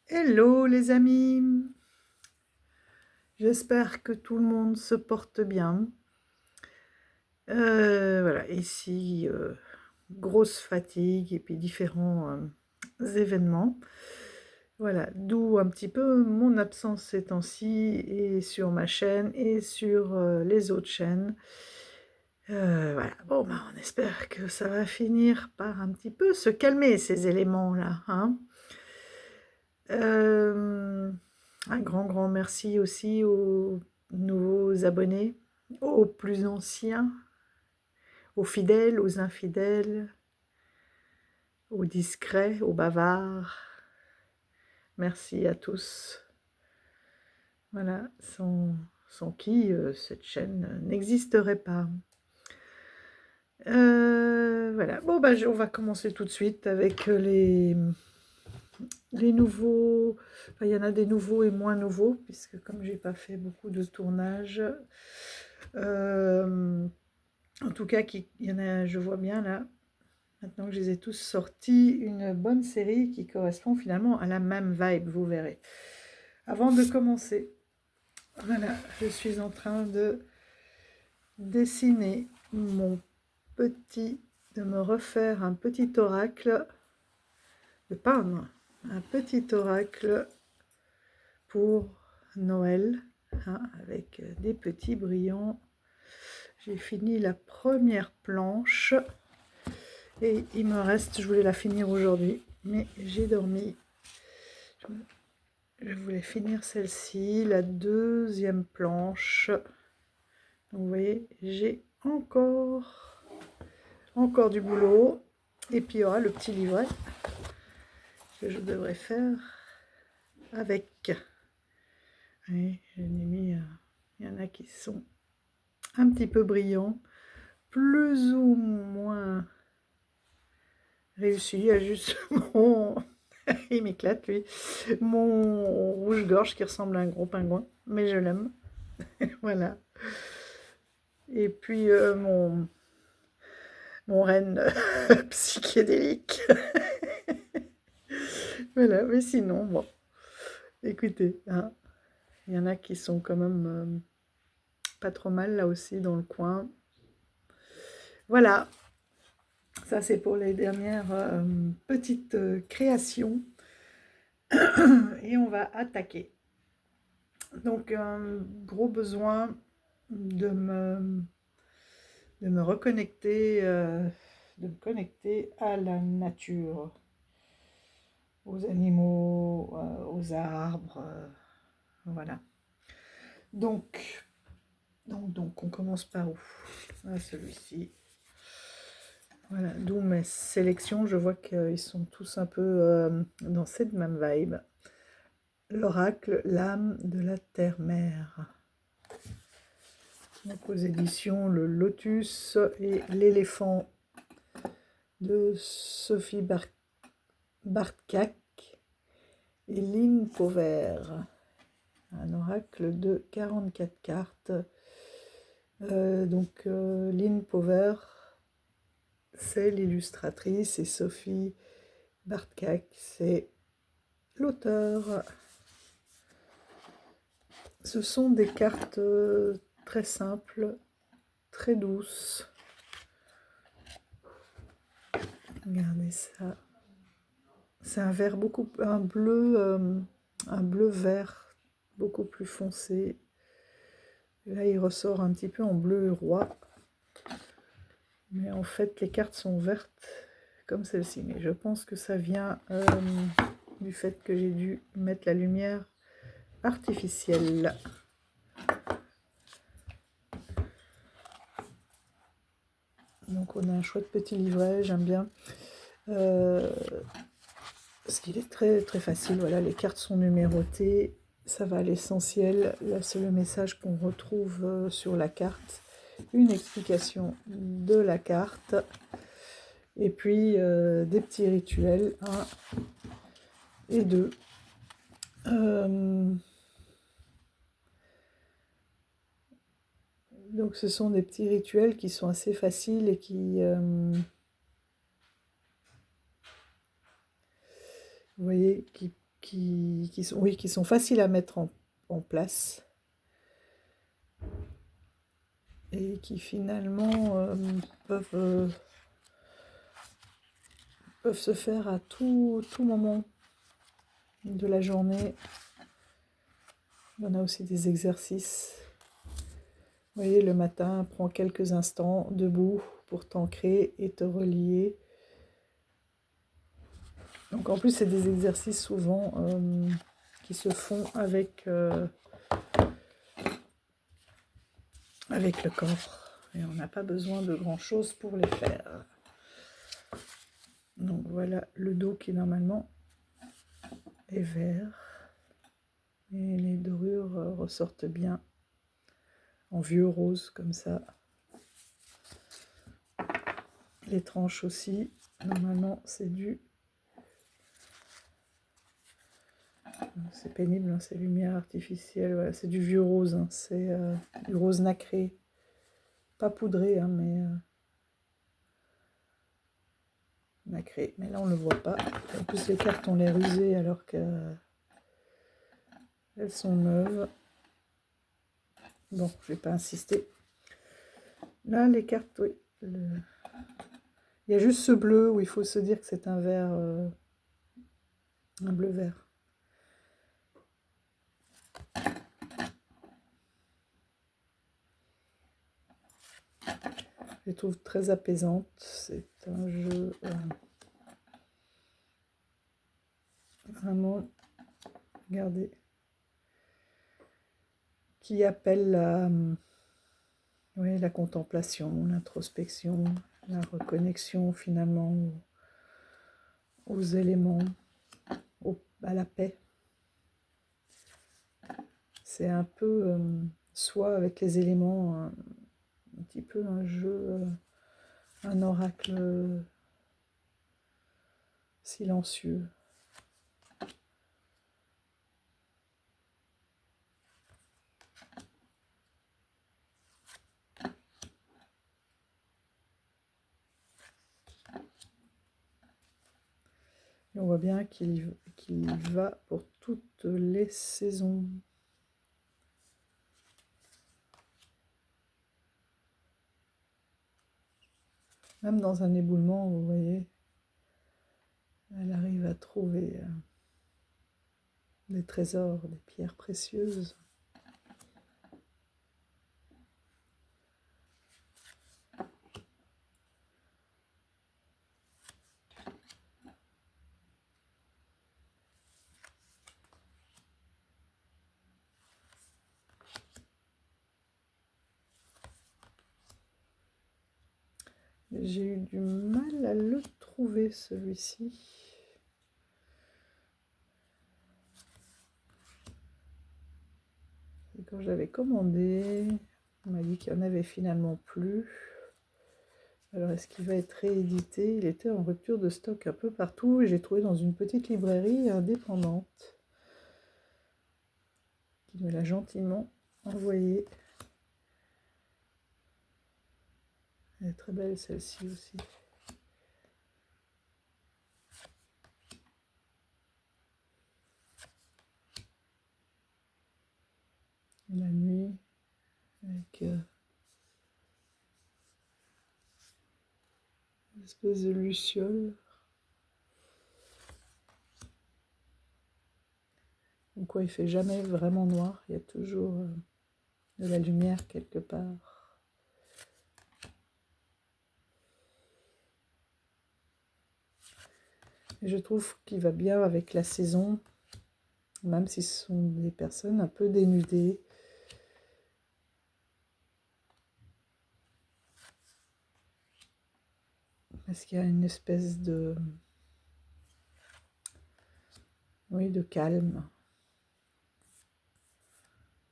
Hello les amis, j'espère que tout le monde se porte bien. Voilà, ici, grosse fatigue et puis différents événements. Voilà, d'où un petit peu mon absence ces temps-ci et sur ma chaîne et sur les autres chaînes. Voilà, bon, bah, on espère que ça va finir par un petit peu se calmer ces éléments-là, hein. Euh, un grand merci aussi aux nouveaux abonnés, aux plus anciens, aux fidèles, aux infidèles, aux discrets, aux bavards. Merci à tous. Voilà, sans qui cette chaîne n'existerait pas. Voilà, bon bah on va commencer tout de suite avec les nouveaux, enfin, il y en a des nouveaux et moins nouveaux, puisque comme j'ai pas fait beaucoup de tournage, en tout cas, il y en a, je vois bien là, maintenant que je les ai tous sortis, une bonne série qui correspond finalement à la même vibe, vous verrez. Avant de commencer, voilà, je suis en train de dessiner de me refaire un petit oracle, de peindre un petit oracle pour Noël, hein, avec des petits brillants. J'ai fini la première planche et il me reste, je voulais la finir aujourd'hui, mais j'ai dormi. Je voulais finir celle-ci, la deuxième planche. Donc vous voyez, j'ai encore du boulot. Et puis il y aura le petit livret que je devrais faire avec. Oui, j'en ai mis, il y en a qui sont un petit peu brillants, plus ou moins réussis. Il y a juste il m'éclate lui, mon rouge-gorge qui ressemble à un gros pingouin, mais je l'aime. Voilà. Et puis mon renne psychédélique. Voilà, mais sinon, bon, écoutez, hein, il y en a qui sont quand même pas trop mal là aussi dans le coin. Voilà, ça c'est pour les dernières petites créations. Et on va attaquer. Donc, un gros besoin de me reconnecter, de me connecter à la nature, aux animaux, aux arbres, voilà. Donc, on commence par où? Ah, celui-ci. Voilà, d'où mes sélections, je vois qu'ils sont tous un peu dans cette même vibe. L'oracle, l'âme de la terre-mère. Donc aux éditions Le Lotus et l'éléphant de Sophie Bartkak et Lynn Pover. Un oracle de 44 cartes. Lynn Pover, c'est l'illustratrice et Sophie Bartkak, c'est l'auteur. Ce sont des cartes très simples, très douces. Regardez ça. C'est un vert un bleu vert beaucoup plus foncé. Là, il ressort un petit peu en bleu roi. Mais en fait, les cartes sont vertes comme celle-ci. Mais je pense que ça vient du fait que j'ai dû mettre la lumière artificielle. Donc on a un chouette petit livret, j'aime bien. Parce qu'il est très très facile. Voilà, les cartes sont numérotées. Ça va à l'essentiel. Là, c'est le message qu'on retrouve sur la carte. Une explication de la carte. Et puis, des petits rituels. 1 et 2. Donc, ce sont des petits rituels qui sont assez faciles et qui... vous voyez, qui oui, qui sont faciles à mettre en place et qui finalement peuvent, euh, peuvent se faire à tout moment de la journée. On a aussi des exercices. Vous voyez, le matin, prends quelques instants debout pour t'ancrer et te relier. Donc en plus, c'est des exercices souvent qui se font avec le corps. Et on n'a pas besoin de grand-chose pour les faire. Donc voilà le dos qui normalement est vert. Et les dorures ressortent bien en vieux rose comme ça. Les tranches aussi, normalement c'est c'est pénible, hein, c'est lumière artificielle, voilà, c'est du vieux rose, hein, c'est du rose nacré, pas poudré, hein, mais nacré. Mais là on ne le voit pas. En plus les cartes ont l'air usées alors qu'elles sont neuves. Bon, je vais pas insister. Là les cartes, oui. Il y a juste ce bleu où il faut se dire que c'est un vert, un bleu vert. Je les trouve très apaisantes. C'est un jeu vraiment, regardez, qui appelle oui, la contemplation, l'introspection, la reconnexion finalement aux éléments, à la paix. C'est un peu soit avec les éléments, un petit peu un jeu, un oracle silencieux. Et on voit bien qu'il va pour toutes les saisons. Même dans un éboulement, vous voyez, elle arrive à trouver des trésors, des pierres précieuses. J'ai eu du mal à le trouver, celui-ci. Et quand je l'avais commandé, on m'a dit qu'il n'y en avait finalement plus. Alors, est-ce qu'il va être réédité? Il était en rupture de stock un peu partout et j'ai trouvé dans une petite librairie indépendante qui me l'a gentiment envoyé. Elle est très belle, celle-ci aussi. La nuit, avec une espèce de luciole. Donc quoi, il fait jamais vraiment noir, il y a toujours de la lumière quelque part. Et je trouve qu'il va bien avec la saison, même si ce sont des personnes un peu dénudées. Parce qu'il y a une espèce de, oui, de calme,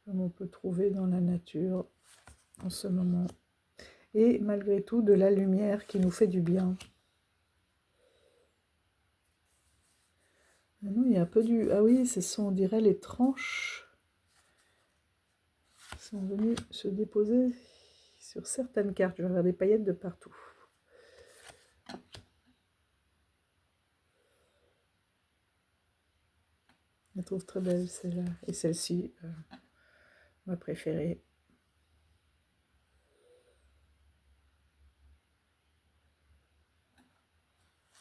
comme on peut trouver dans la nature en ce moment. Et malgré tout, de la lumière qui nous fait du bien. Ah non, il y a un peu du... Ah oui, ce sont, on dirait, les tranches qui sont venues se déposer sur certaines cartes. Je vais avoir des paillettes de partout. Je la trouve très belle celle-là. Et celle-ci, ma préférée.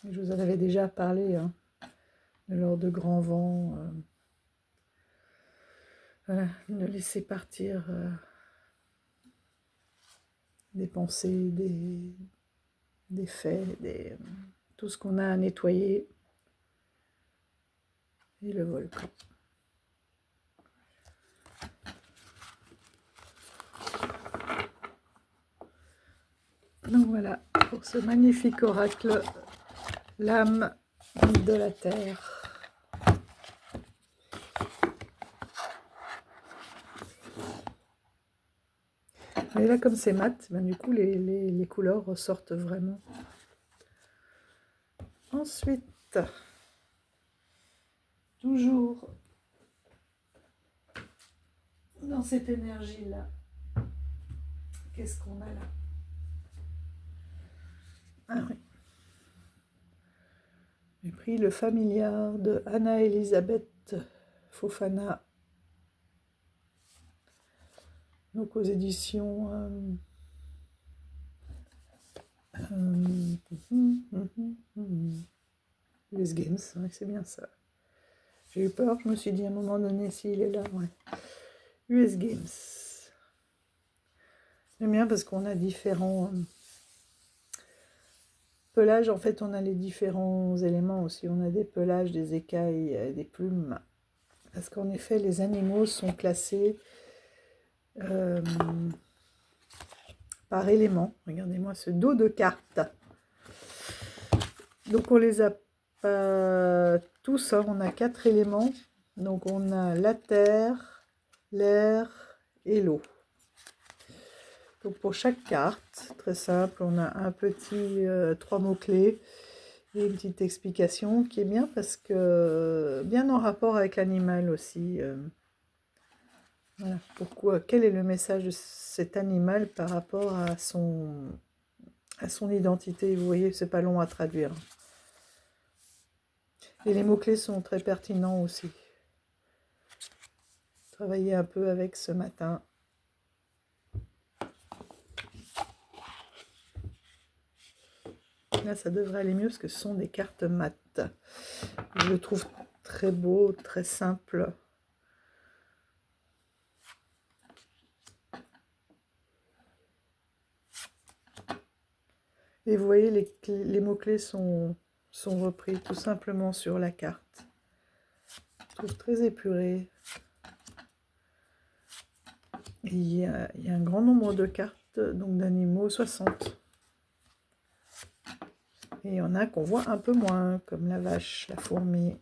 Je vous en avais déjà parlé, hein, lors de grands vents. Voilà, de laisser partir des pensées, des faits, tout ce qu'on a à nettoyer. Et le volcan. Donc voilà, pour ce magnifique oracle, l'âme de la terre. Et là, comme c'est mat, ben, du coup, les couleurs ressortent vraiment. Ensuite, toujours dans cette énergie-là, qu'est-ce qu'on a là? Ah oui. J'ai pris le familiar de Anna-Elisabeth Fofana, donc aux éditions US Games, ouais, c'est bien ça. J'ai eu peur, je me suis dit à un moment donné s'il est là, ouais. US Games. J'aime bien parce qu'on a différents pelages, en fait on a les différents éléments aussi, on a des pelages, des écailles, des plumes, parce qu'en effet les animaux sont classés par élément. Regardez-moi ce dos de carte. Donc on les a pas tous, hein, on a 4 éléments, donc on a la terre, l'air et l'eau. Donc pour chaque carte, très simple, on a un petit 3 mots-clés et une petite explication qui est bien parce que bien en rapport avec l'animal aussi. Voilà. Pourquoi, quel est le message de cet animal par rapport à son identité? Vous voyez, c'est pas long à traduire. Et les mots-clés sont très pertinents aussi. Travailler un peu avec ce matin. Là, ça devrait aller mieux parce que ce sont des cartes mat. Je le trouve très beau, très simple. Et vous voyez, les mots-clés sont repris tout simplement sur la carte. Je trouve très épuré. Et il y a un grand nombre de cartes, donc d'animaux, 60. Et il y en a qu'on voit un peu moins, comme la vache, la fourmi.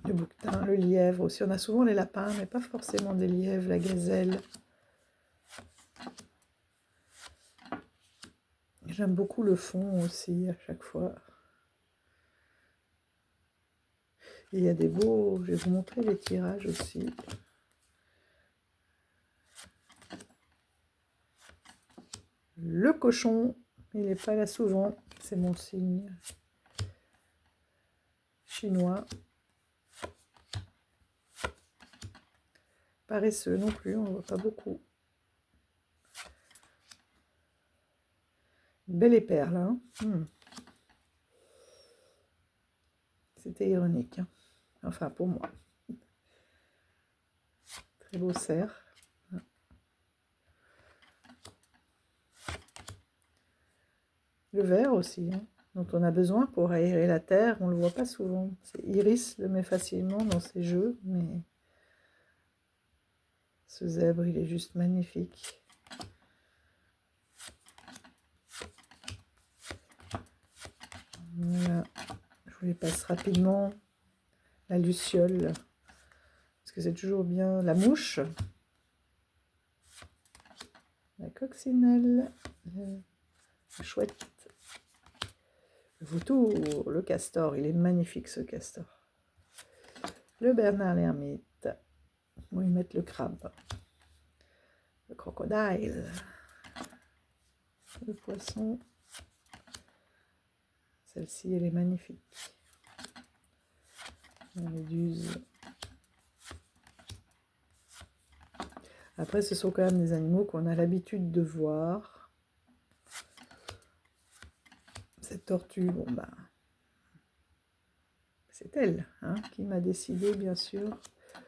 Le bouquetin, le lièvre aussi. On a souvent les lapins, mais pas forcément des lièvres, la gazelle. J'aime beaucoup le fond aussi, à chaque fois. Et il y a des beaux... Je vais vous montrer les tirages aussi. Le cochon, il n'est pas là souvent. C'est mon signe chinois. Paresseux non plus, on ne voit pas beaucoup. Belle et perle, hein. C'était ironique, hein. Enfin pour moi. Très beau cerf. Le verre aussi, hein, dont on a besoin pour aérer la terre, on ne le voit pas souvent. Iris le met facilement dans ses jeux, mais ce zèbre, il est juste magnifique. Voilà. Je vous les passe rapidement. La luciole, parce que c'est toujours bien. La mouche, la coccinelle, la chouette, le vautour, le castor, il est magnifique ce castor. Le Bernard l'ermite, où ils mettent le crabe, le crocodile, le poisson, Celle-ci, elle est magnifique. La méduse. Après, ce sont quand même des animaux qu'on a l'habitude de voir. Cette tortue, bon ben, c'est elle hein, qui m'a décidé, bien sûr.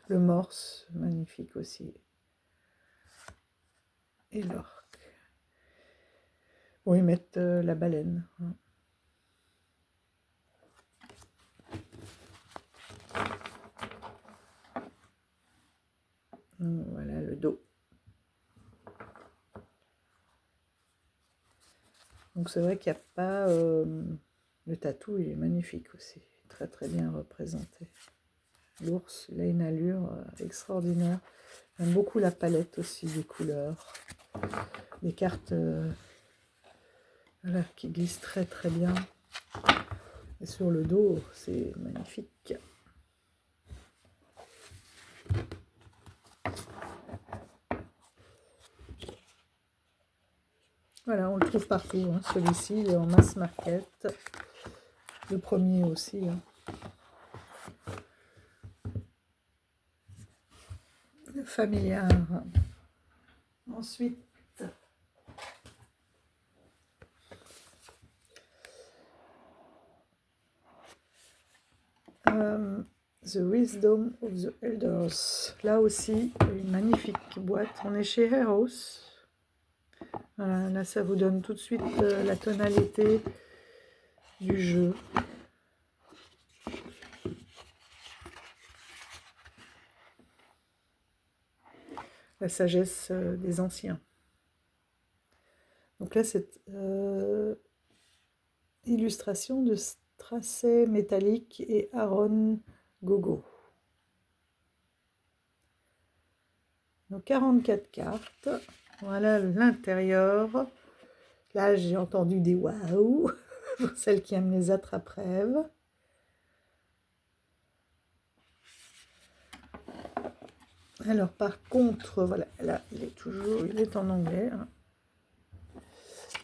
Le morse, magnifique aussi. Et l'orque. Bon, ils mettent la baleine. Hein. Voilà le dos. Donc c'est vrai qu'il n'y a pas... le tatou, il est magnifique aussi. Très très bien représenté. L'ours, il a une allure extraordinaire. J'aime beaucoup la palette aussi des couleurs. Des cartes voilà, qui glissent très très bien. Et sur le dos, c'est magnifique. Voilà, on le trouve partout. Hein. Celui-ci, il est en mass market. Le premier aussi. Hein. Le familiar. Ensuite, The Wisdom of the Elders. Là aussi, une magnifique boîte. On est chez Heros. Voilà, là, ça vous donne tout de suite la tonalité du jeu. La sagesse des anciens. Donc là, cette illustration de Stracey Métallique et Aaron Gogo. Donc 44 cartes. Voilà l'intérieur. Là, j'ai entendu des waouh pour celles qui aiment les attrape-rêves. Alors, par contre, voilà, là, il est en anglais. Hein.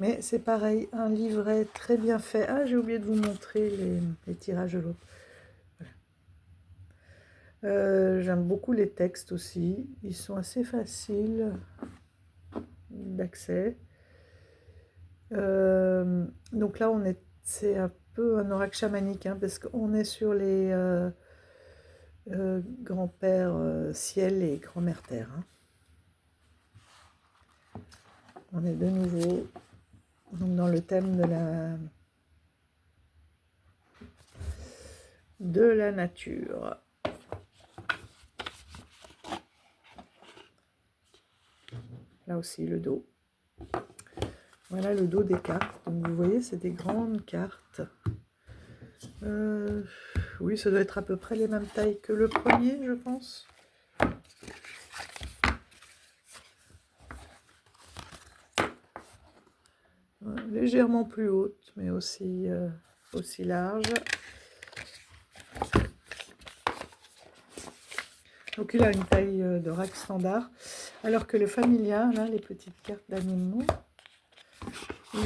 Mais c'est pareil, un livret très bien fait. Ah, j'ai oublié de vous montrer les tirages de l'autre. Voilà. J'aime beaucoup les textes aussi. Ils sont assez faciles d'accès. Donc là, c'est un peu un oracle chamanique, hein, parce qu'on est sur les grand-père ciel et grand-mère terre. Hein. On est de nouveau donc, dans le thème de la nature. Là aussi, le dos. Voilà le dos des cartes. Donc vous voyez, c'est des grandes cartes. Oui, ça doit être à peu près les mêmes tailles que le premier, je pense. Légèrement plus haute, mais aussi large. Donc il a une taille de rack standard, alors que le familiar, là, les petites cartes d'animaux,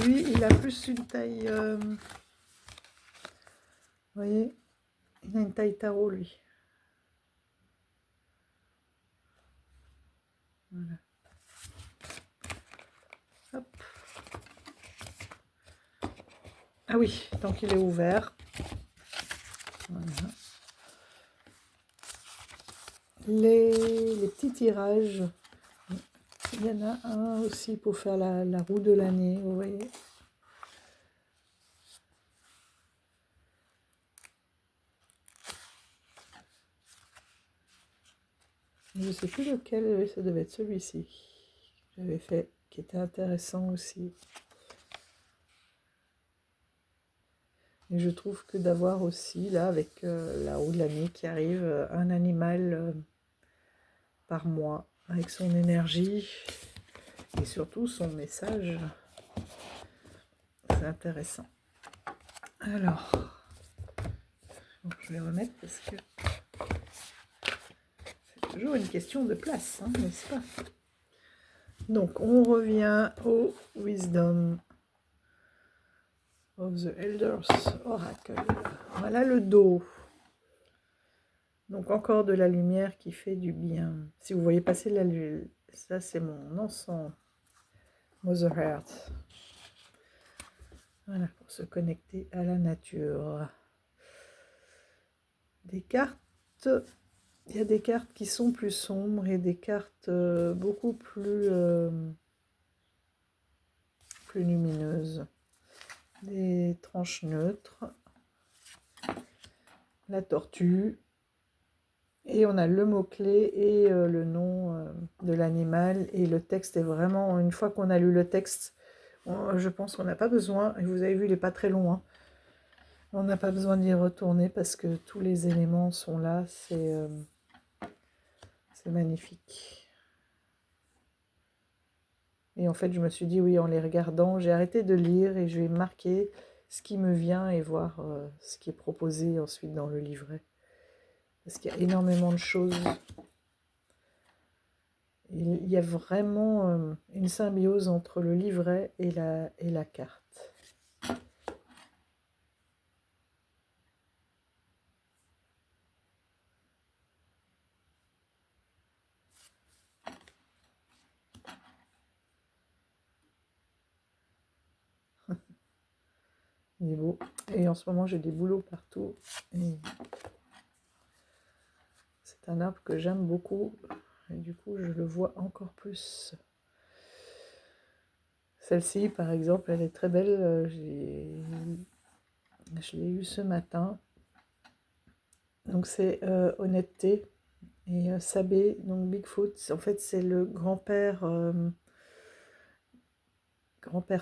lui, il a plus une taille, vous voyez, il a une taille tarot, lui. Voilà. Hop. Ah oui, tant qu'il est ouvert. Voilà. Les petits tirages, il y en a un aussi pour faire la roue de l'année, vous voyez. Je ne sais plus lequel, ça devait être celui-ci que j'avais fait, qui était intéressant aussi. Et je trouve que d'avoir aussi, là, avec la roue de l'année qui arrive, un animal par mois, avec son énergie et surtout son message, c'est intéressant. Alors, donc je vais remettre parce que c'est toujours une question de place, hein, n'est-ce pas? Donc, on revient au Wisdom of the Elders Oracle. Voilà le dos. Donc encore de la lumière qui fait du bien. Si vous voyez passer la lumière, ça c'est mon encens Mother Earth. Voilà, pour se connecter à la nature. Des cartes, il y a des cartes qui sont plus sombres et des cartes beaucoup plus lumineuses. Des tranches neutres, la tortue, et on a le mot-clé et le nom de l'animal, et le texte est vraiment, une fois qu'on a lu le texte, je pense qu'on n'a pas besoin, et vous avez vu il n'est pas très long, hein, on n'a pas besoin d'y retourner parce que tous les éléments sont là, c'est magnifique. Et en fait je me suis dit oui, en les regardant, j'ai arrêté de lire et je vais marquer ce qui me vient et voir ce qui est proposé ensuite dans le livret. Parce qu'il y a énormément de choses. Il y a vraiment une symbiose entre le livret et la carte. Il est beau. Et en ce moment, j'ai des bouleaux partout. C'est un arbre que j'aime beaucoup. Et du coup, je le vois encore plus. Celle-ci, par exemple, elle est très belle. Je l'ai eue ce matin. Donc, c'est Honnêteté. Et Sabé, donc Bigfoot, en fait, c'est le grand-père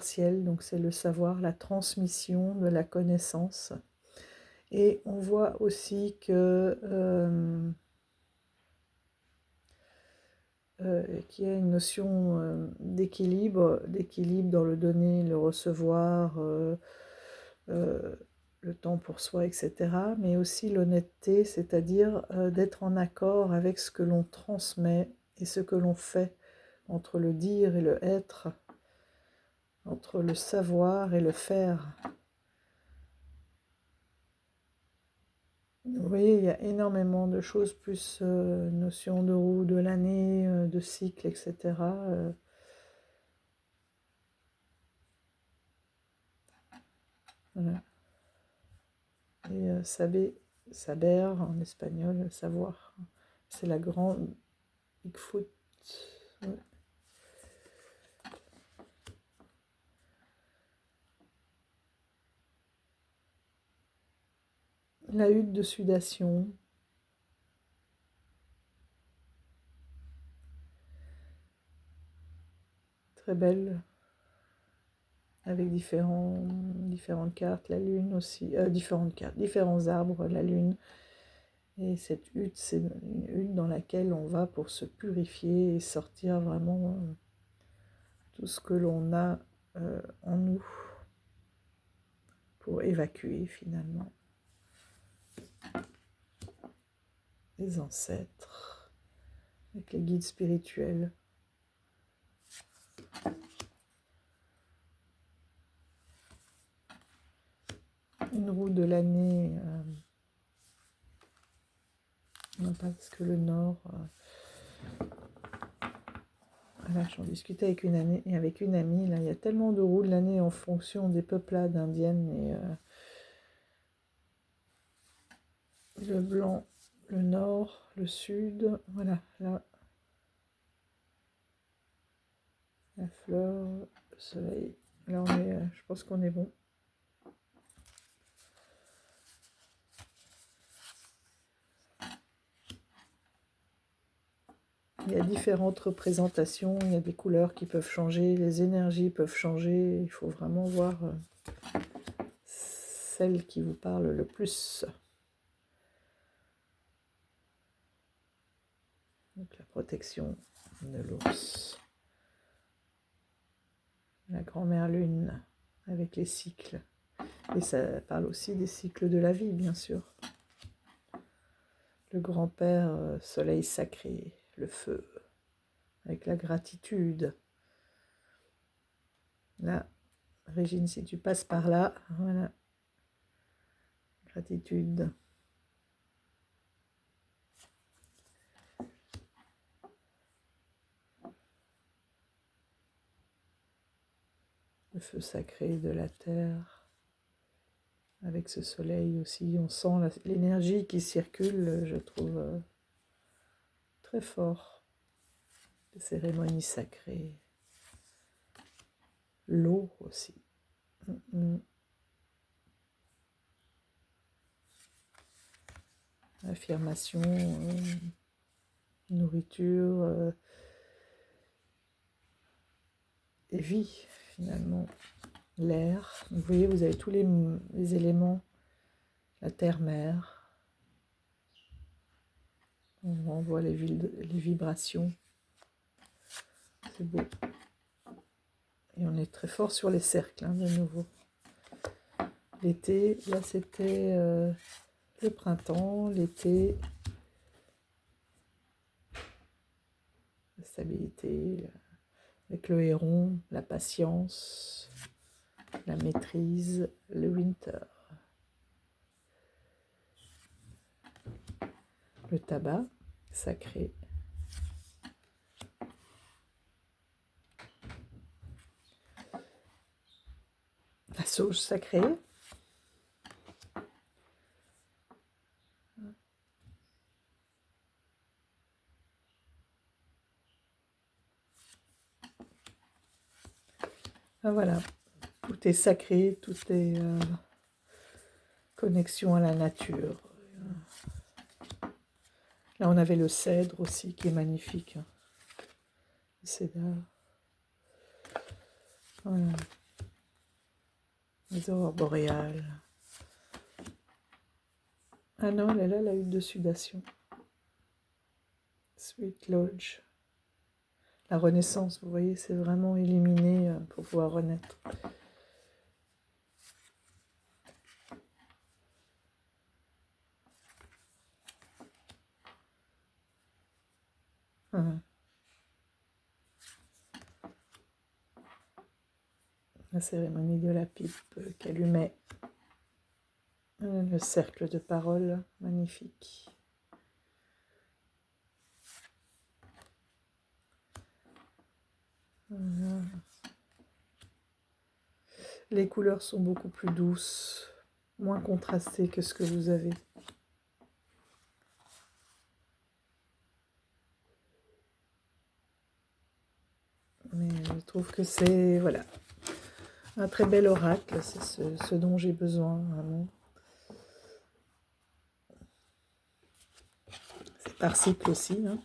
ciel. Donc, c'est le savoir, la transmission de la connaissance. Et on voit aussi que qu'il y a une notion d'équilibre dans le donner, le recevoir, le temps pour soi, etc. Mais aussi l'honnêteté, c'est-à-dire d'être en accord avec ce que l'on transmet et ce que l'on fait, entre le dire et le être, entre le savoir et le faire. Vous voyez, il y a énormément de choses, plus notion de roue de l'année, de cycle, etc. Voilà. Et saber en espagnol, savoir. C'est la grande Bigfoot. Ouais. La hutte de sudation. Très belle. Avec différentes cartes, la lune aussi, différentes cartes, différents arbres, la lune. Et cette hutte, c'est une hutte dans laquelle on va pour se purifier et sortir vraiment tout ce que l'on a en nous, pour évacuer finalement les ancêtres, avec les guides spirituels. Une roue de l'année, non pas parce que le nord... Voilà, j'en discutais avec une amie, là, il y a tellement de roues de l'année en fonction des peuplades indiennes, et le blanc, le nord, le sud, voilà, là, la fleur, le soleil, là on est, je pense qu'on est bon. Il y a différentes représentations, il y a des couleurs qui peuvent changer, les énergies peuvent changer, il faut vraiment voir celle qui vous parle le plus. Donc la protection de l'ours. La grand-mère lune avec les cycles. Et ça parle aussi des cycles de la vie, bien sûr. Le grand-père soleil sacré, le feu, avec la gratitude. Là, Régine, si tu passes par là, voilà, gratitude. Le feu sacré de la terre, avec ce soleil aussi, on sent l'énergie qui circule, je trouve très fort. Les cérémonies sacrées. L'eau aussi. Affirmation, nourriture et vie, finalement. L'air. Vous voyez, vous avez tous les éléments. La terre-mère. On voit les vibrations. C'est beau. Et on est très fort sur les cercles, hein, de nouveau. L'été, là c'était le printemps, l'été, la stabilité, avec le héron, la patience, la maîtrise, le winter. Le tabac sacré. La sauge sacrée. Ah, voilà, tout est sacré, tout est connexion à la nature. Là, on avait le cèdre aussi, qui est magnifique. Hein. Le cèdre. Voilà. Les aurores boréales. Ah non, elle est là, la hutte de sudation. Sweet Lodge. La renaissance, vous voyez, c'est vraiment éliminé pour pouvoir renaître. La cérémonie de la pipe qu'allumait le cercle de parole, magnifique. Voilà. Les couleurs sont beaucoup plus douces, moins contrastées que ce que vous avez. Mais je trouve que c'est voilà, un très bel oracle, c'est ce dont j'ai besoin, vraiment. C'est par cycle aussi. Hein.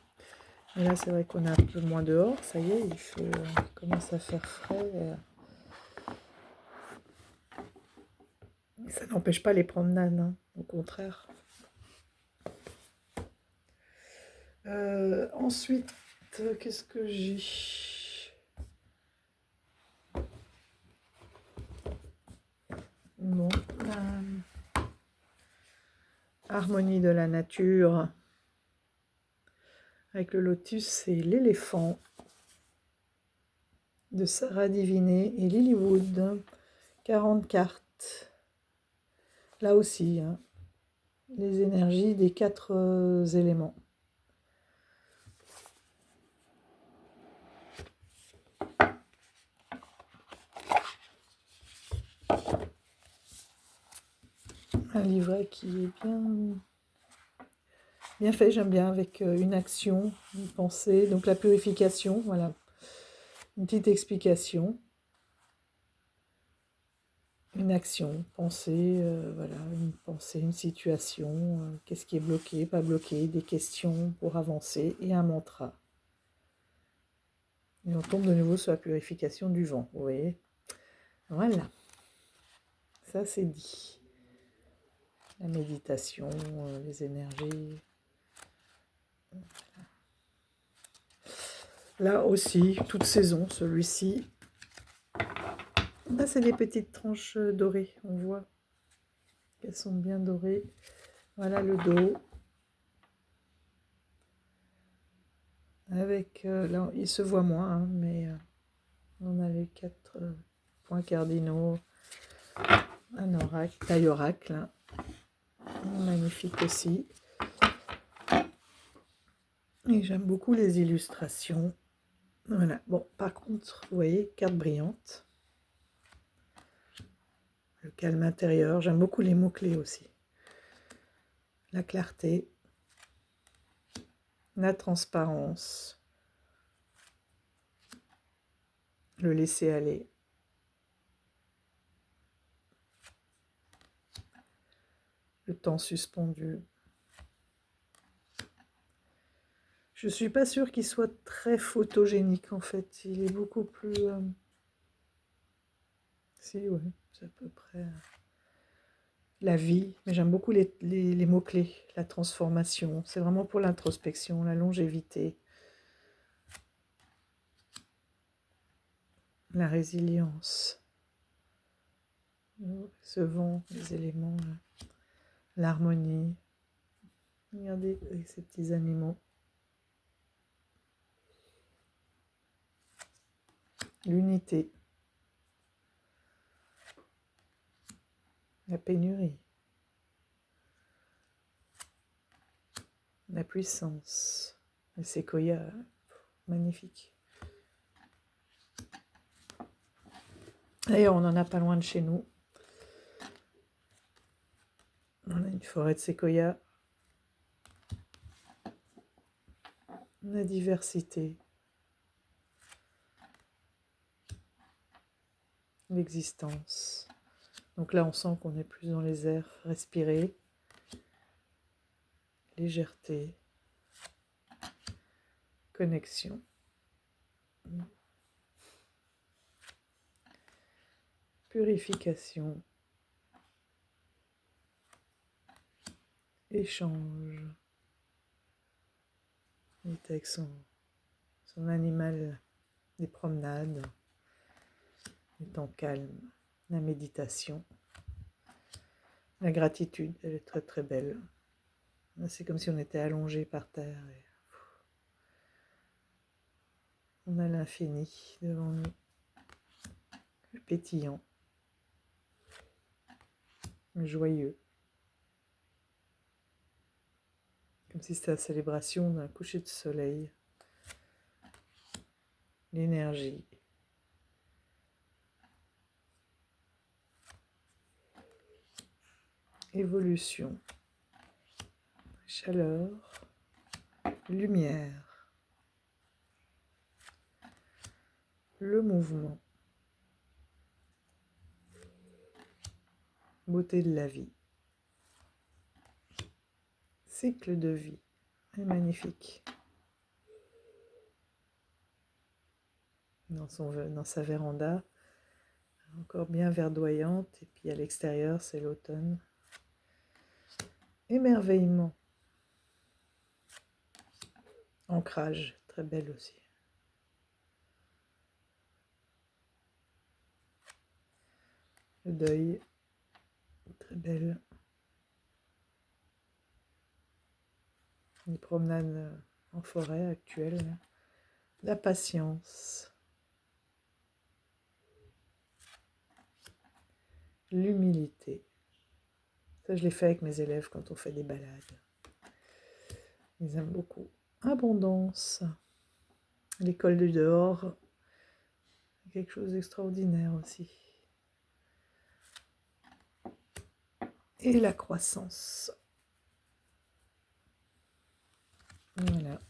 Et là, c'est vrai qu'on a un peu moins dehors, ça y est, il commence à faire frais. Ça n'empêche pas les promenades, hein, au contraire. Ensuite, qu'est-ce que j'ai? Bon, harmonie de la nature. Avec le lotus et l'éléphant de Sarah Diviné et Lilywood. 40 cartes. Là aussi, hein, les énergies des 4 éléments. Un livret qui est bien fait, j'aime bien, avec une action, une pensée, donc la purification, voilà. Une petite explication. Une action, pensée, voilà, une pensée, une situation, qu'est-ce qui est bloqué, pas bloqué, des questions pour avancer et un mantra. Et on tombe de nouveau sur la purification du vent, vous voyez. Voilà, ça c'est dit. La méditation, les énergies. Là aussi, toute saison, celui-ci. Là, c'est des petites tranches dorées, on voit qu'elles sont bien dorées. Voilà le dos. Avec, là, il se voit moins, hein, mais on a les 4 points cardinaux, un oracle, taille oracle, magnifique aussi. Et j'aime beaucoup les illustrations. Voilà, bon, par contre, vous voyez, carte brillante. Le calme intérieur, j'aime beaucoup les mots-clés aussi. La clarté, la transparence, le laisser aller. Le temps suspendu. Je suis pas sûre qu'il soit très photogénique en fait. Il est beaucoup plus... Si, ouais, c'est à peu près la vie. Mais j'aime beaucoup les mots-clés, la transformation. C'est vraiment pour l'introspection, la longévité, la résilience. Ce vent, les éléments, l'harmonie. Regardez avec ces petits animaux. L'unité. La pénurie. La puissance. Les séquoias, magnifique. D'ailleurs, on n'en a pas loin de chez nous. On a une forêt de séquoias. La diversité. L'existence. Donc là, on sent qu'on est plus dans les airs respirés. Légèreté. Connexion. Purification. Échange. Il est avec son animal, des promenades, des temps calmes, la méditation, la gratitude, elle est très très belle. C'est comme si on était allongé par terre et on a l'infini devant nous, le pétillant, le joyeux, comme si c'était la célébration d'un coucher de soleil, l'énergie. Évolution, chaleur, lumière, le mouvement, beauté de la vie, cycle de vie, est magnifique. Dans sa véranda, encore bien verdoyante, et puis à l'extérieur, c'est l'automne. Émerveillement. Ancrage, très belle aussi. Le deuil, très belle. Une promenade en forêt actuelle. La patience. L'humilité. Ça, je l'ai fait avec mes élèves quand on fait des balades. Ils aiment beaucoup. Abondance. L'école du dehors. Quelque chose d'extraordinaire aussi. Et la croissance. Voilà.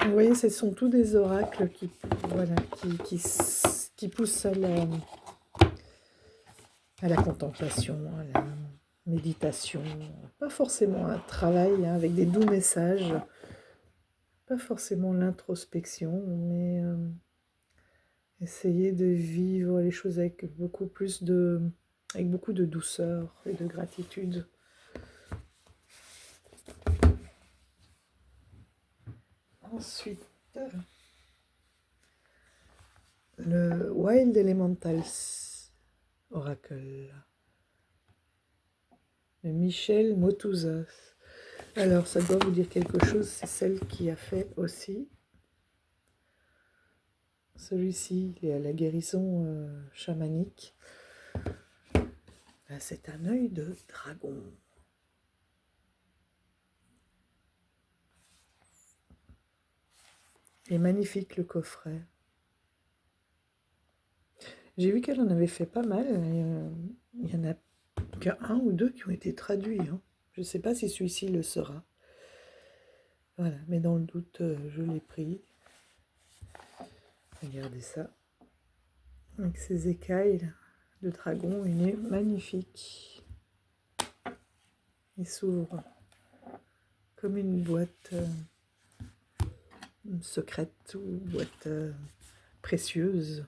Vous voyez, ce sont tous des oracles qui poussent à la contemplation, à la méditation. Pas forcément un travail avec des doux messages, pas forcément l'introspection, mais essayer de vivre les choses avec beaucoup de douceur et de gratitude. Ensuite, le Wild Elementals Oracle de Michel Motuzas. Alors, ça doit vous dire quelque chose, c'est celle qui a fait aussi Celui-ci, il est à la guérison chamanique. Là, c'est un œil de dragon. Il est magnifique le coffret. J'ai vu qu'elle en avait fait pas mal. Il y en a qu'un ou deux qui ont été traduits. Hein. Je ne sais pas si celui-ci le sera. Voilà, mais dans le doute, je l'ai pris. Regardez ça. Avec ses écailles de dragon, il est magnifique. Il s'ouvre comme une boîte secrète ou boîte précieuse.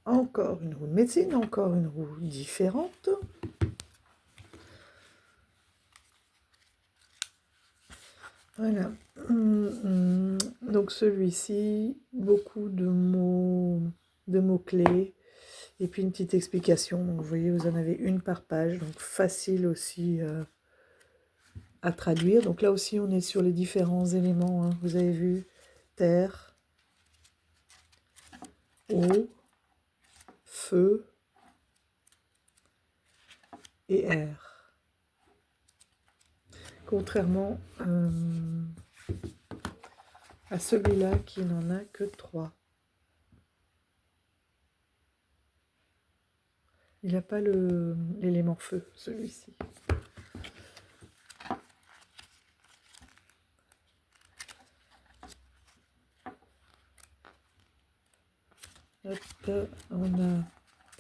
Encore une roue de médecine, encore une roue différente. Voilà. Donc celui-ci, beaucoup de mots-clés. Et puis une petite explication. Donc, vous voyez, vous en avez une par page. Donc facile aussi à traduire. Donc là aussi, on est sur les différents éléments. Hein. Vous avez vu terre, eau, feu et air. Contrairement à celui-là qui n'en a que 3. Il n'a pas l'élément feu, celui-ci. Hop, on a...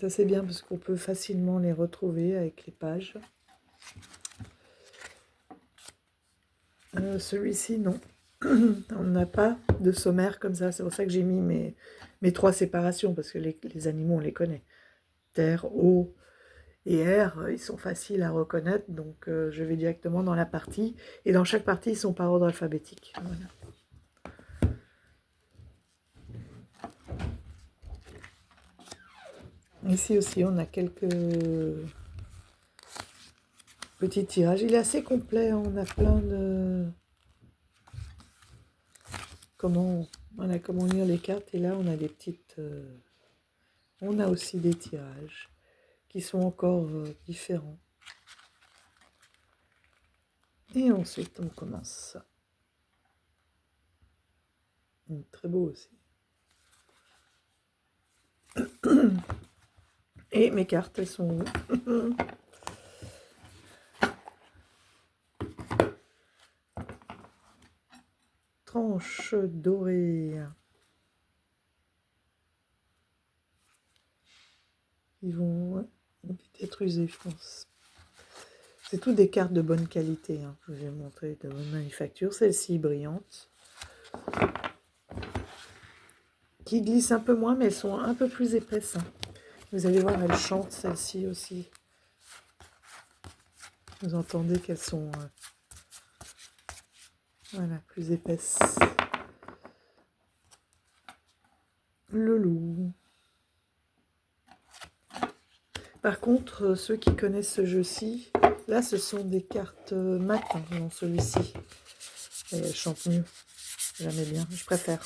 Ça c'est bien parce qu'on peut facilement les retrouver avec les pages. Celui-ci, non. On n'a pas de sommaire comme ça. C'est pour ça que j'ai mis mes 3 séparations, parce que les animaux, on les connaît. Terre, eau et air, ils sont faciles à reconnaître. Donc, je vais directement dans la partie. Et dans chaque partie, ils sont par ordre alphabétique. Voilà. Ici aussi, on a quelques petits tirages. Il est assez complet. On a plein de... Comment lire les cartes. Et là, on a des petites... On a aussi des tirages qui sont encore différents. Et ensuite, on commence. Très beau aussi. Et mes cartes, elles sont où? Tranche dorée. Ils vont être usés, je pense. C'est toutes des cartes de bonne qualité. Hein. Je vous ai montré de bonne manufacture. Celle-ci brillante. Qui glissent un peu moins, mais elles sont un peu plus épaisses. Hein. Vous allez voir, elles chantent, celle-ci aussi. Vous entendez qu'elles sont voilà, plus épaisses. Le loup. Par contre, ceux qui connaissent ce jeu-ci, là, ce sont des cartes mat hein, dans celui-ci. Et elles chantent mieux. J'aime bien, je préfère.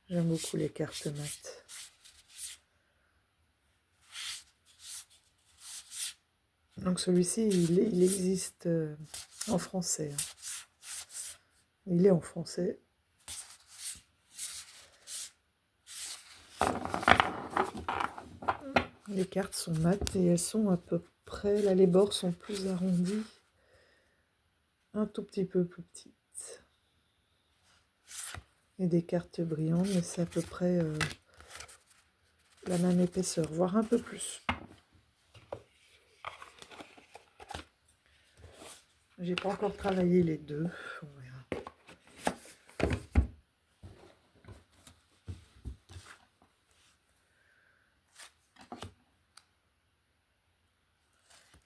J'aime beaucoup les cartes mat. Donc celui-ci, il existe en français. Hein. Il est en français. Les cartes sont mates et elles sont à peu près... Là, les bords sont plus arrondis. Un tout petit peu plus petites. Et des cartes brillantes, mais c'est à peu près la même épaisseur, voire un peu plus. J'ai pas encore travaillé les deux. On verra.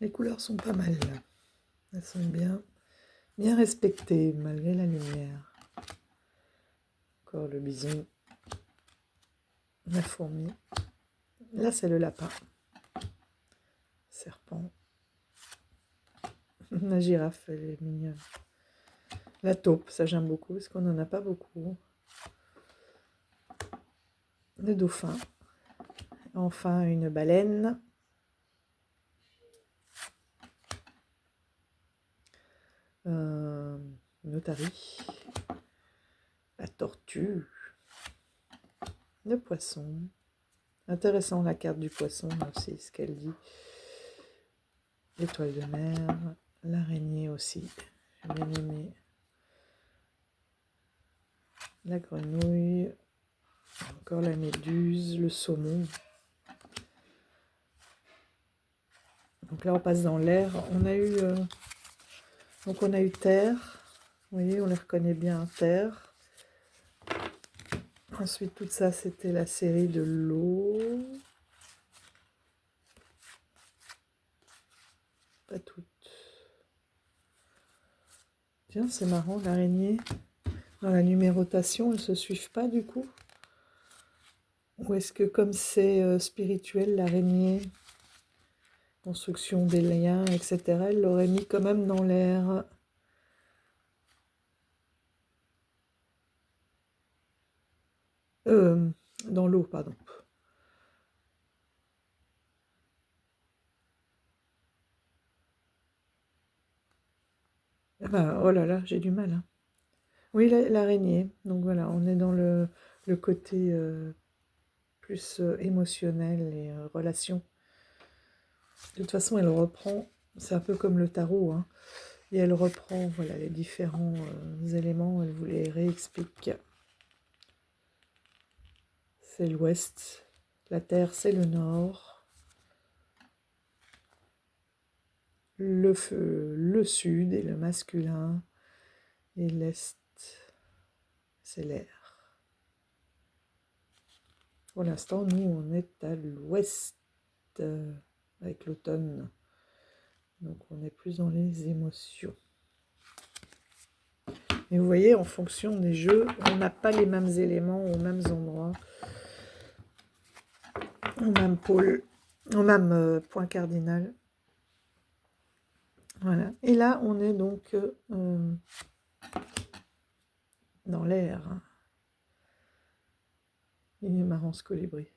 Les couleurs sont pas mal. Elles sont bien respectées malgré la lumière. Encore le bison. La fourmi. Là, c'est le lapin. Serpent. La girafe, elle est mignonne. La taupe, ça j'aime beaucoup, parce qu'on n'en a pas beaucoup. Le dauphin. Enfin, une baleine. Une otarie. La tortue. Le poisson. Intéressant la carte du poisson aussi, ce qu'elle dit. L'étoile de mer. L'araignée aussi. J'ai bien aimé. La grenouille. Encore la méduse. Le saumon. Donc là, on passe dans l'air. On a eu... donc on a eu terre. Vous voyez, on les reconnaît bien, terre. Ensuite, tout ça, c'était la série de l'eau. Pas toutes. Tiens, c'est marrant, l'araignée. Dans la numérotation, elles ne se suivent pas du coup. Ou est-ce que comme c'est spirituel, l'araignée, construction des liens, etc., elle l'aurait mis quand même dans l'air. Dans l'eau, pardon. Ah ben, oh là là, j'ai du mal. Hein. Oui, l'araignée. Donc voilà, on est dans le côté plus émotionnel et relation. De toute façon, elle reprend, c'est un peu comme le tarot, hein, et elle reprend voilà, les différents éléments, elle vous les réexplique. C'est l'ouest, la terre c'est le nord, le feu, le sud et le masculin, et l'est c'est l'air. Pour l'instant, nous on est à l'ouest avec l'automne, donc on est plus dans les émotions. Et vous voyez, en fonction des jeux, on n'a pas les mêmes éléments aux mêmes endroits, au même pôle, au même point cardinal. Voilà. Et là, on est donc dans l'air. Il est marrant ce colibri.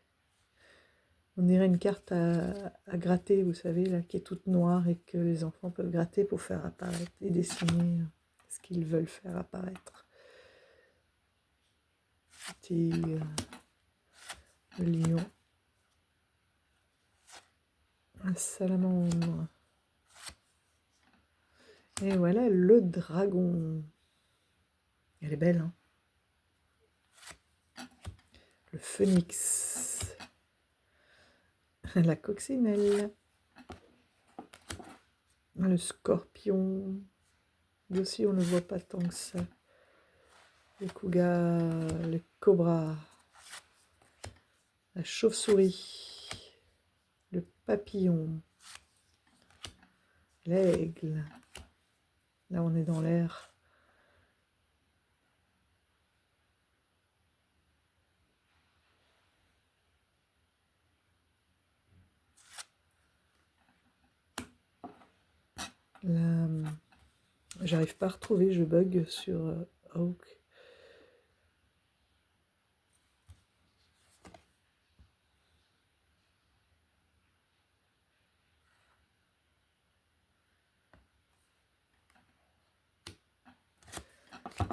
On dirait une carte à gratter, vous savez, là, qui est toute noire et que les enfants peuvent gratter pour faire apparaître et dessiner ce qu'ils veulent faire apparaître. Petit le lion. Un salamandre. Et voilà le dragon. Elle est belle, hein. Le phénix. La coccinelle. Le scorpion. Lui aussi, on ne voit pas tant que ça. Le cougar, le cobra. La chauve-souris. Le papillon. L'aigle. Là, on est dans l'air. Là, j'arrive pas à retrouver, je bug sur Hawk.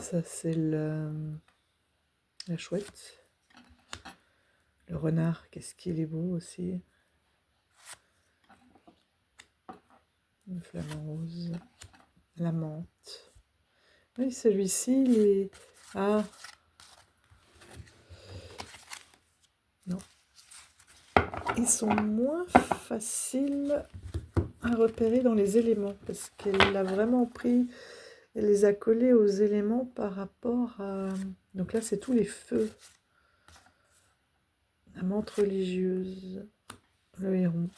Ça, c'est la chouette. Le renard, qu'est-ce qu'il est beau aussi. Le flamant rose. La menthe. Oui, celui-ci, il est... Ah. Non. Ils sont moins faciles à repérer dans les éléments parce qu'elle a vraiment pris... Elle les a collés aux éléments par rapport à... Donc là, c'est tous les feux. La menthe religieuse. Le héron.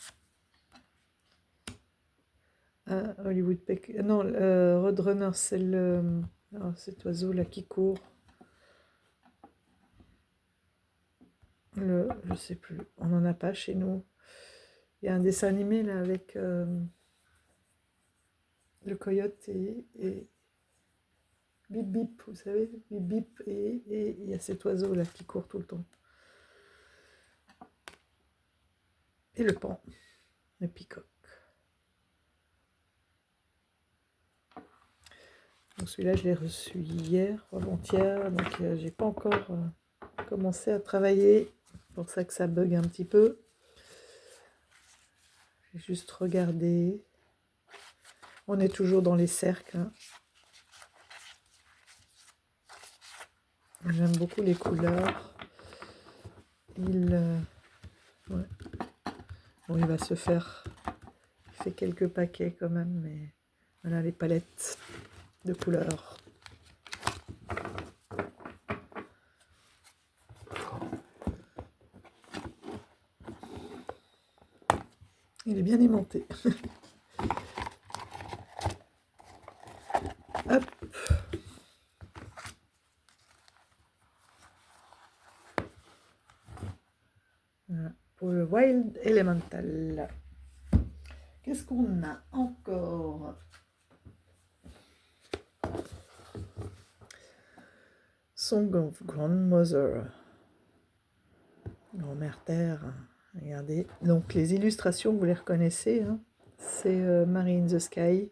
Ah, Hollywood Peck. Non, Roadrunner, c'est le... Oh, cet oiseau là qui court. Je sais plus. On n'en a pas chez nous. Il y a un dessin animé là avec le coyote et bip bip, vous savez, bip bip, et il y a cet oiseau là qui court tout le temps. Et le pan, le peacock. Donc celui-là, je l'ai reçu hier, avant-hier, donc j'ai pas encore commencé à travailler. C'est pour ça que ça bug un petit peu. J'ai juste regardé. On est toujours dans les cercles. Hein. J'aime beaucoup les couleurs. Ouais. Bon, il va se faire. Il fait quelques paquets quand même, mais voilà les palettes de couleurs. Il est bien aimanté. Hop. Voilà, pour le Wild Elemental. Qu'est-ce qu'on a encore? Song of Grandmother. Grand-mère Terre. Regardez. Donc les illustrations, vous les reconnaissez. Hein, c'est Mary in the Sky.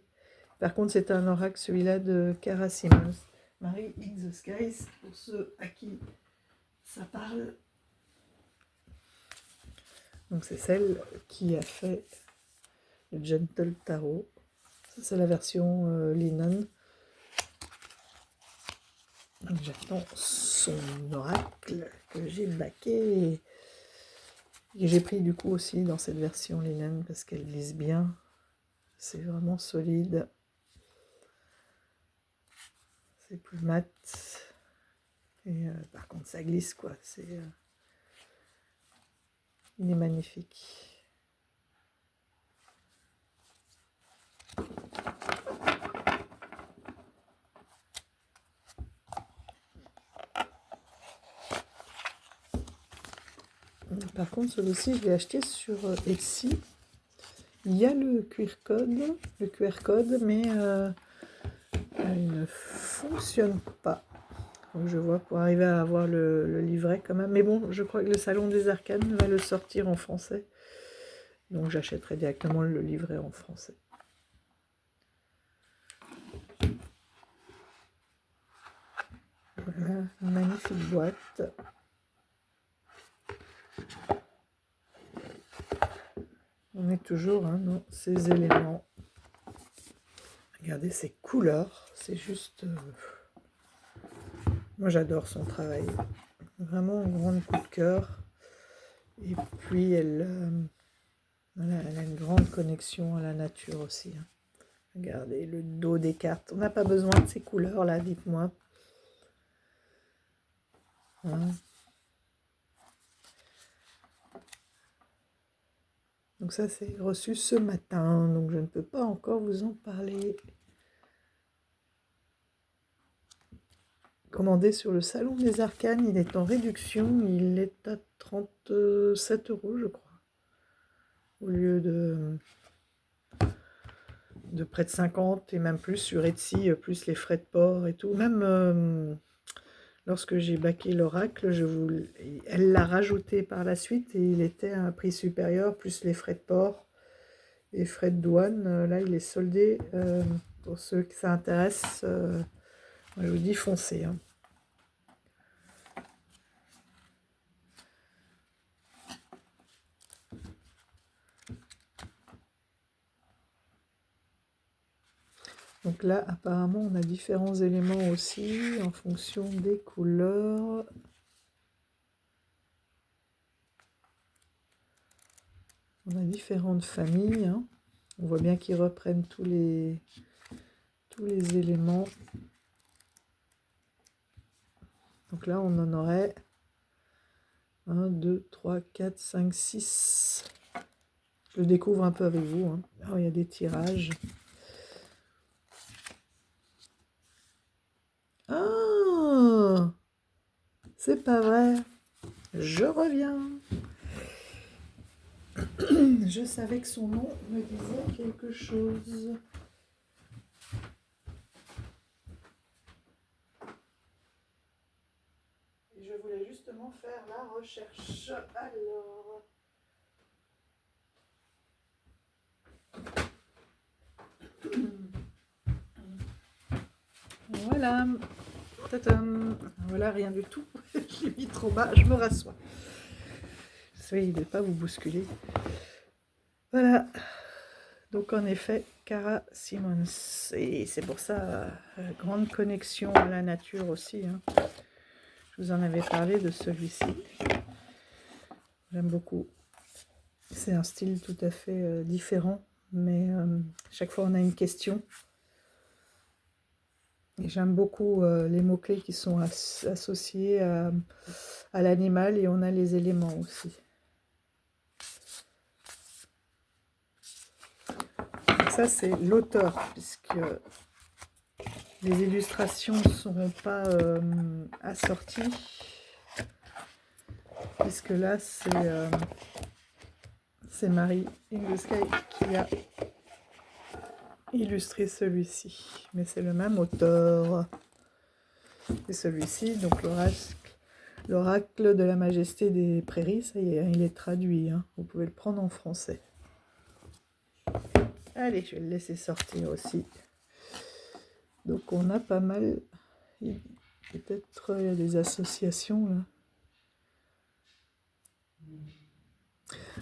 Par contre, c'est un oracle, celui-là de Cara Simmons. Mary in the Sky, pour ceux à qui ça parle. Donc c'est celle qui a fait le Gentle Tarot. Ça, c'est la version Linen. J'attends son oracle que j'ai baqué. Et j'ai pris du coup aussi dans cette version Linen parce qu'elle glisse bien. C'est vraiment solide. C'est plus mat. Et par contre, ça glisse quoi. Il est magnifique. Par contre, celui-ci, je l'ai acheté sur Etsy. Il y a le QR code, mais il ne fonctionne pas. Donc je vois pour arriver à avoir le livret quand même. Mais bon, je crois que le Salon des Arcanes va le sortir en français. Donc j'achèterai directement le livret en français. Voilà, une magnifique boîte. On est toujours dans ces éléments. Regardez ces couleurs, c'est juste... Moi j'adore son travail. Vraiment un grand coup de cœur. Et puis voilà, elle a une grande connexion à la nature aussi. Hein. Regardez le dos des cartes. On n'a pas besoin de ces couleurs là, dites-moi. Hein. Donc ça c'est reçu ce matin, donc je ne peux pas encore vous en parler. Commandé sur le Salon des Arcanes, il est en réduction, il est à 37 € je crois. Au lieu de près de 50 et même plus sur Etsy, plus les frais de port et tout. Même lorsque j'ai baqué l'oracle, elle l'a rajouté par la suite et il était à un prix supérieur, plus les frais de port et frais de douane. Là, il est soldé. Pour ceux que ça intéresse, je vous dis foncez. Hein. Donc là, apparemment, on a différents éléments aussi en fonction des couleurs. On a différentes familles. Hein. On voit bien qu'ils reprennent tous les éléments. Donc là, on en aurait 1, 2, 3, 4, 5, 6. Je le découvre un peu avec vous. Hein. Alors, il y a des tirages. Ah, c'est pas vrai. Je reviens. Je savais que son nom me disait quelque chose. voulais justement faire la recherche. Alors, voilà, tadam. Voilà, rien du tout. Je l'ai mis trop bas, je me rassois. Essayez de ne pas vous bousculer. Voilà. Donc en effet, Cara Simmons. Et c'est pour ça, grande connexion à la nature aussi. Hein. Je vous en avais parlé de celui-ci. J'aime beaucoup. C'est un style tout à fait différent, mais chaque fois on a une question. Et j'aime beaucoup les mots-clés qui sont associés à l'animal, et on a les éléments aussi. Donc ça c'est l'auteur, puisque les illustrations ne seront pas assorties, puisque là c'est Marie in the Sky qui a illustré celui-ci, mais c'est le même auteur. Et celui-ci, donc l'oracle de la majesté des prairies, ça y est, il est traduit, hein. Vous pouvez le prendre en français. Allez, je vais le laisser sortir aussi. Donc on a pas mal, peut-être il y a des associations là.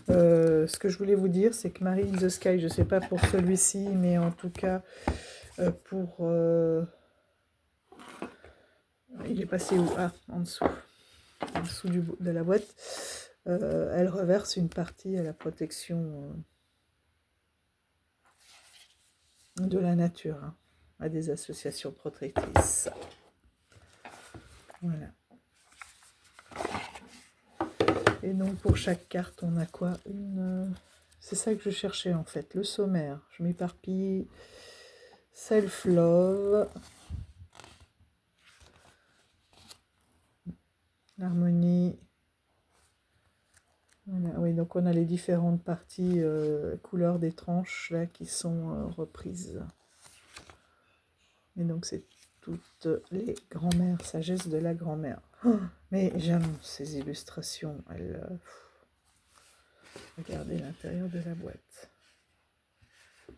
Ce que je voulais vous dire, c'est que Mary in the Sky, je ne sais pas pour celui-ci, mais en tout cas pour... il est passé où? Ah, en dessous de la boîte. Elle reverse une partie à la protection de la nature, hein, à des associations protectrices. Voilà. Et donc pour chaque carte, on a quoi? C'est ça que je cherchais en fait, le sommaire. Je m'éparpille. Self-love. L'harmonie. Voilà. Oui, donc on a les différentes parties couleurs des tranches là qui sont reprises. Et donc c'est toutes les grand-mères, sagesse de la grand-mère. Oh, mais j'aime ces illustrations. Regardez l'intérieur de la boîte.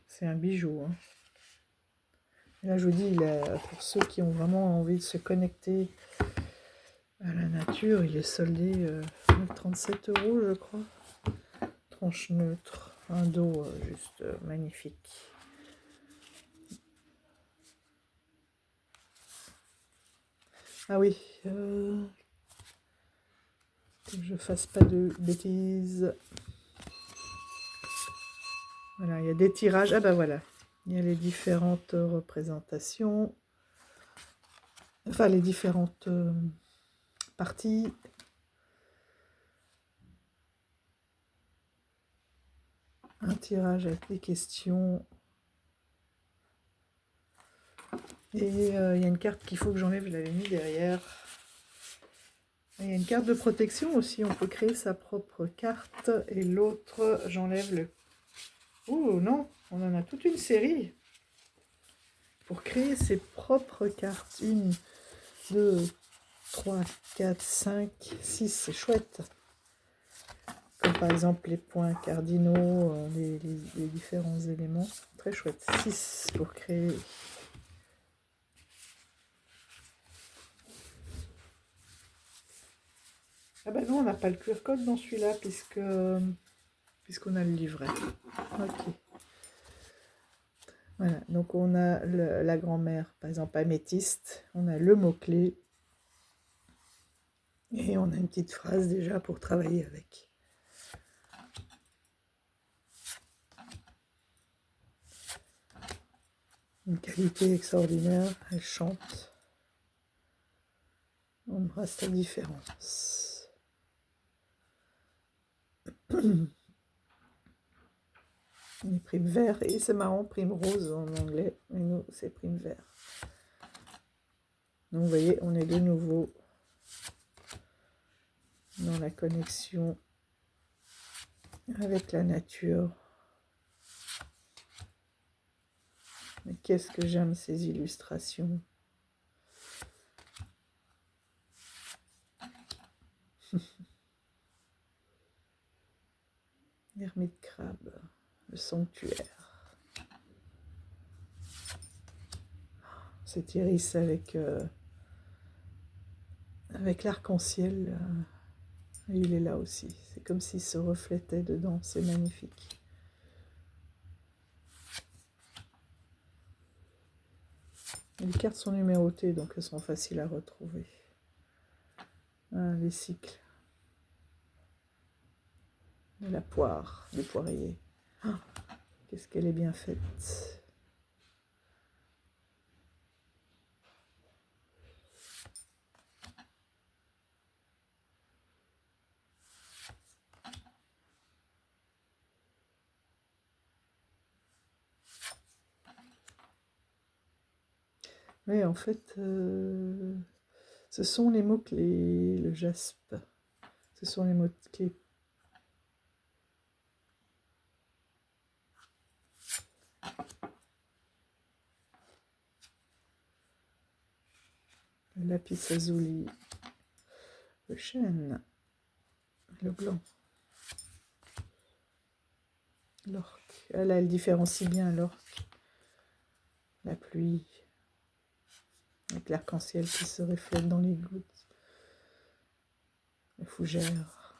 C'est un bijou. Hein. Et là, je vous dis, pour ceux qui ont vraiment envie de se connecter à la nature, il est soldé 37 €, je crois. Tranche neutre, un dos juste magnifique. Ah oui, que je fasse pas de bêtises. Voilà, il y a des tirages. Ah ben voilà, il y a les différentes représentations. Enfin, les différentes parties. Un tirage avec des questions. Et il y a une carte qu'il faut que j'enlève, je l'avais mis derrière. Et il y a une carte de protection aussi, on peut créer sa propre carte. Et l'autre, j'enlève le... Oh non, on en a toute une série. Pour créer ses propres cartes. 1, 2, 3, 4, 5, 6, c'est chouette. Comme par exemple les points cardinaux, les différents éléments. Très chouette. 6 pour créer... Ah ben non, on n'a pas le QR code dans celui-là, puisqu'on a le livret. Ok. Voilà, donc on a la grand-mère, par exemple, améthyste. On a le mot-clé. Et on a une petite phrase déjà pour travailler avec. Une qualité extraordinaire, elle chante. On embrasse ta différence. On est prime vert, et c'est marrant, prime rose en anglais, mais nous c'est prime vert. Donc vous voyez, on est de nouveau dans la connexion avec la nature. Mais qu'est-ce que j'aime ces illustrations. L'ermite crabe, le sanctuaire. Cet iris avec l'arc-en-ciel, il est là aussi. C'est comme s'il se reflétait dedans, c'est magnifique. Les cartes sont numérotées, donc elles sont faciles à retrouver. Ah, les cycles. De la poire, du poirier. Ah, qu'est-ce qu'elle est bien faite. Oui, en fait, ce sont les mots-clés, le jaspe. Ce sont les mots-clés. Le lapis lazuli, le chêne, le blanc, l'orque. Ah là, elle différencie bien l'orque, la pluie, avec l'arc-en-ciel qui se reflète dans les gouttes, la fougère,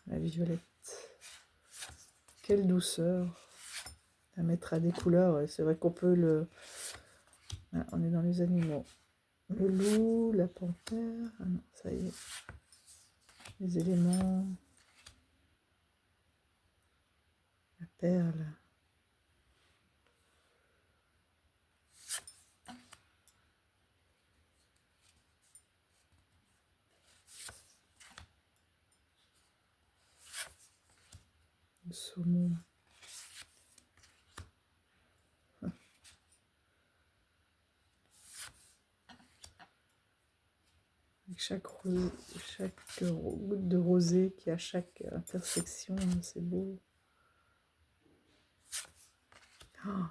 la violette. Quelle douceur à mettre à des couleurs. C'est vrai qu'on peut le... Ah, on est dans les animaux. Le loup, la panthère. Ah non, ça y est. Les éléments. La perle. Le saumon. Avec chaque goutte de rosée qui a chaque intersection, c'est beau. Oh.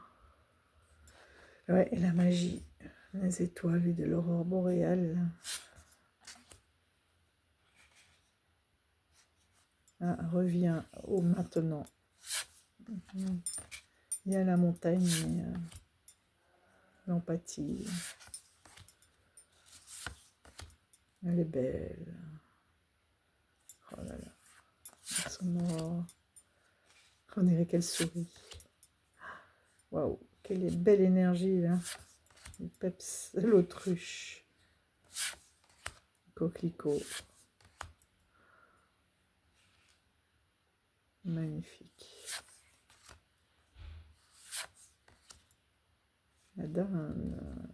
Ouais, et la magie des étoiles et de l'aurore boréale. Ah, revient au maintenant. Il y a la montagne, mais l'empathie. Elle est belle. Oh là là. On dirait qu'elle sourit. Waouh, quelle belle énergie là. Le peps, l'autruche. Coquelicot. Magnifique. La dinde.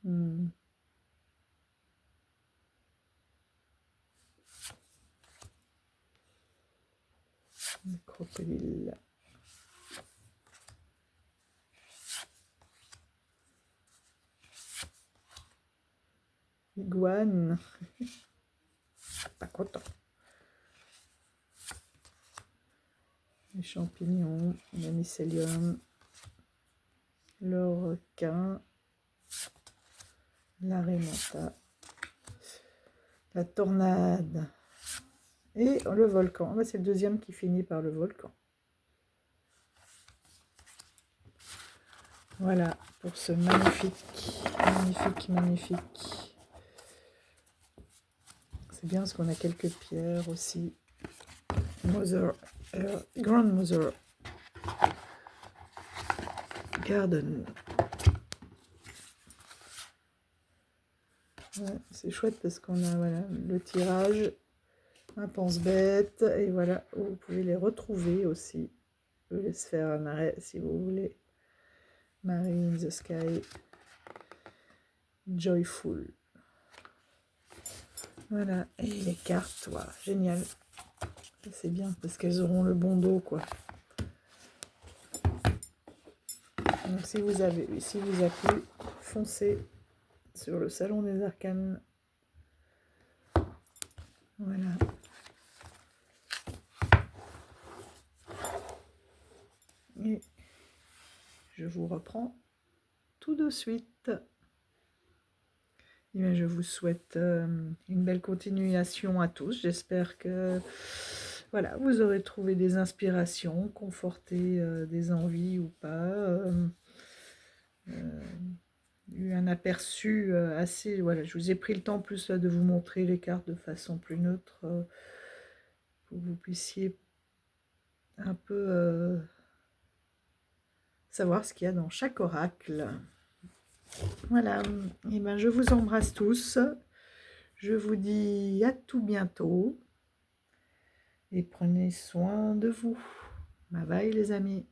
Le crocodile. Iguane. Pas content. Les champignons, le mycélium, le requin, l'arrêt manta, la tornade et le volcan. Ah, c'est le deuxième qui finit par le volcan. Voilà pour ce magnifique. C'est bien parce qu'on a quelques pierres aussi. Grandmother Garden. Ouais, c'est chouette parce qu'on a voilà, le tirage, un pense-bête, et voilà, vous pouvez les retrouver aussi. Je vous laisse faire un arrêt si vous voulez. Mary in the Sky, Joyful. Voilà, et les cartes, wow, génial. C'est bien parce qu'elles auront le bon dos, quoi. Donc si vous a plu, foncez sur le Salon des Arcanes. Voilà. Et je vous reprends tout de suite. Eh bien, je vous souhaite une belle continuation à tous. J'espère que voilà, vous aurez trouvé des inspirations, conforté des envies ou pas. Eu un aperçu assez... Voilà, je vous ai pris le temps plus là, de vous montrer les cartes de façon plus neutre pour que vous puissiez un peu savoir ce qu'il y a dans chaque oracle. Voilà, et ben je vous embrasse tous. Je vous dis à tout bientôt et prenez soin de vous. Bye bye les amis.